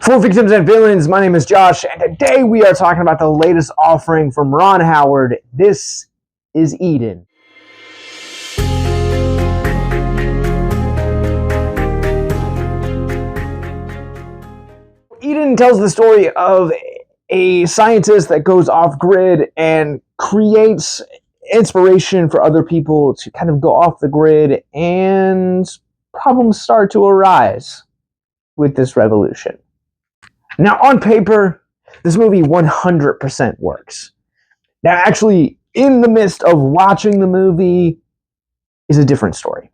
For Victims and Villains, my name is Josh, and today we are talking about the latest offering from Ron Howard. This is Eden. Eden tells the story of a scientist that goes off-grid and creates inspiration for other people to kind of go off the grid, and problems start to arise with this revolution. Now, on paper, this movie 100% works. Now, actually, in the midst of watching the movie is a different story.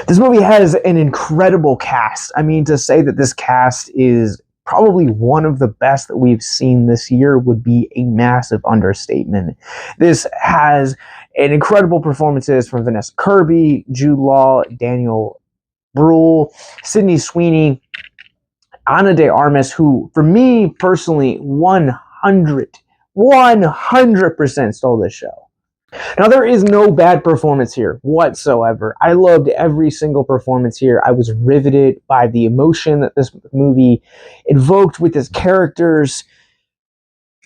This movie has an incredible cast. I mean, to say that this cast is probably one of the best that we've seen this year would be a massive understatement. This has an incredible performances from Vanessa Kirby, Jude Law, Daniel Bruhl, Sweeney, Armas, who, for me personally, 100% stole this show. Now, there is no bad performance here whatsoever. I loved every single performance here. I was riveted by the emotion that this movie invoked with its characters.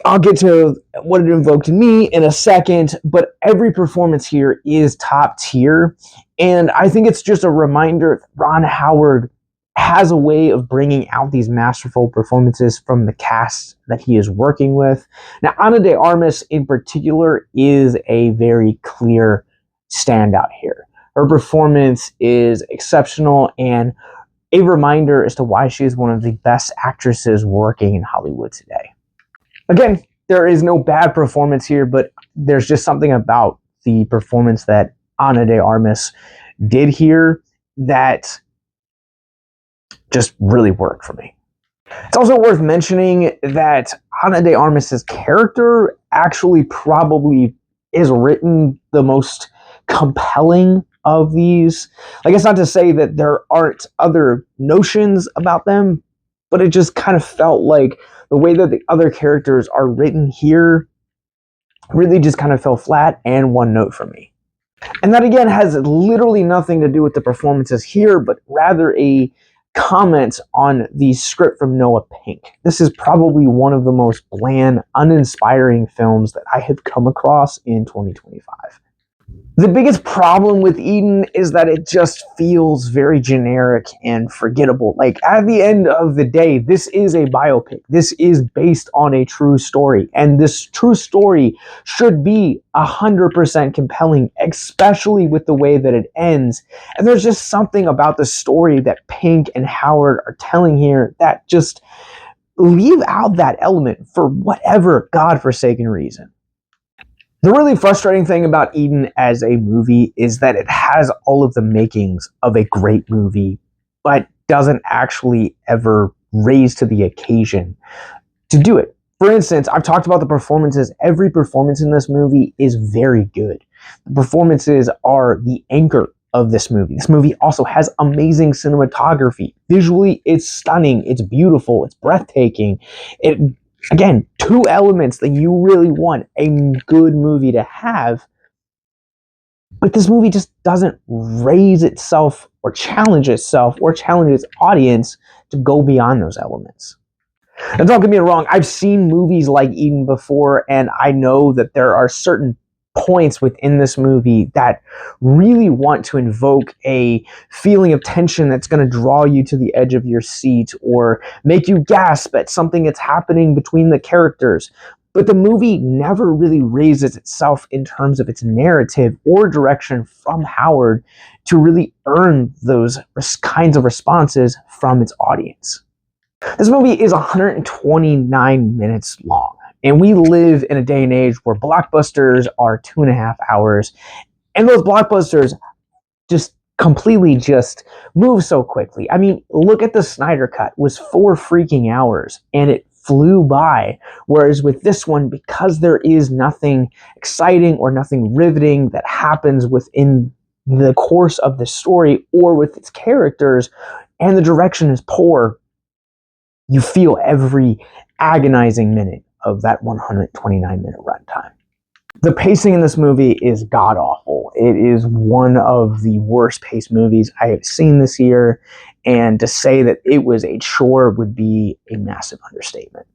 I'll get to what it invoked in me in a second, but every performance here is top tier. And I think it's just a reminder that Ron Howard has a way of bringing out these masterful performances from the cast that he is working with. Now, Armas in particular is a very clear standout here. Her performance is exceptional and a reminder as to why she is one of the best actresses working in Hollywood today. Again, there is no bad performance here, but there's just something about the performance that Armas did here that just really worked for me. It's also worth mentioning that Armas's character actually probably is written the most compelling of these. Like, it's not to say that there aren't other notions about them, but it just kind of felt like the way that the other characters are written here really just kind of fell flat and one note for me. And that, again, has literally nothing to do with the performances here, but rather a comment on the script from Noah Pink. This is probably one of the most bland, uninspiring films that I have come across in 2025. The biggest problem with Eden is that it just feels very generic and forgettable. Like, at the end of the day, this is a biopic. This is based on a true story. And this true story should be 100% compelling, especially with the way that it ends. And there's just something about the story that Pink and Howard are telling here that just leave out that element for whatever godforsaken reason. The really frustrating thing about Eden as a movie is that it has all of the makings of a great movie, but doesn't actually ever raise to the occasion to do it. For instance, I've talked about the performances. Every performance in this movie is very good. The performances are the anchor of this movie. This movie also has amazing cinematography. Visually, it's stunning, it's beautiful, it's breathtaking. Again, two elements that you really want a good movie to have, but this movie just doesn't raise itself or challenge its audience to go beyond those elements. And don't get me wrong, I've seen movies like Eden before, and I know that there are certain points within this movie that really want to invoke a feeling of tension that's going to draw you to the edge of your seat or make you gasp at something that's happening between the characters. But the movie never really raises itself in terms of its narrative or direction from Howard to really earn those kinds of responses from its audience. This movie is 129 minutes long. And we live in a day and age where blockbusters are 2.5 hours. And those blockbusters just completely just move so quickly. I mean, look at the Snyder Cut. It was 4 freaking hours and it flew by. Whereas with this one, because there is nothing exciting or nothing riveting that happens within the course of the story or with its characters, and the direction is poor, you feel every agonizing minute of that 129-minute runtime. The pacing in this movie is god-awful. It is one of the worst paced movies I have seen this year, and to say that it was a chore would be a massive understatement.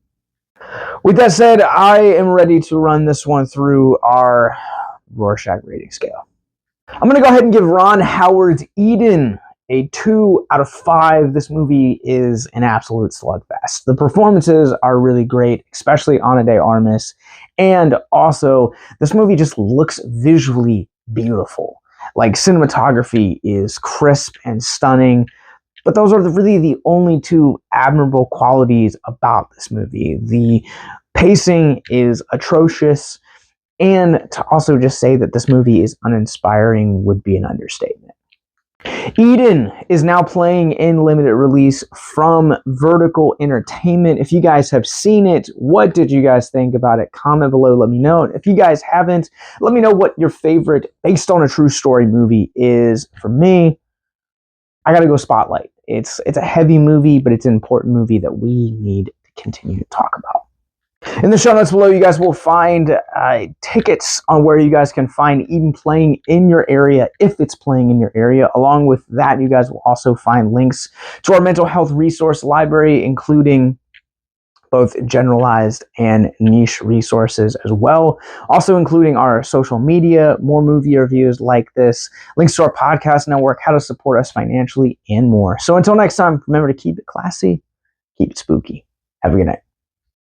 With that said, I am ready to run this one through our Rorschach rating scale. I'm going to go ahead and give Ron Howard's Eden a 2 out of 5. This movie is an absolute slugfest. The performances are really great, especially Ana de Armas. And also, this movie just looks visually beautiful. Like, cinematography is crisp and stunning. But those are really the only two admirable qualities about this movie. The pacing is atrocious. And to also just say that this movie is uninspiring would be an understatement. Eden is now playing in limited release from Vertical Entertainment. If you guys have seen it, what did you guys think about it? Comment below, let me know. If you guys haven't, let me know what your favorite based on a true story movie is. For me, I gotta go Spotlight. It's a heavy movie, but it's an important movie that we need to continue to talk about. In the show notes below, you guys will find tickets on where you guys can find Eden playing in your area, if it's playing in your area. Along with that, you guys will also find links to our mental health resource library, including both generalized and niche resources as well. Also including our social media, more movie reviews like this, links to our podcast network, how to support us financially, and more. So until next time, remember to keep it classy, keep it spooky. Have a good night.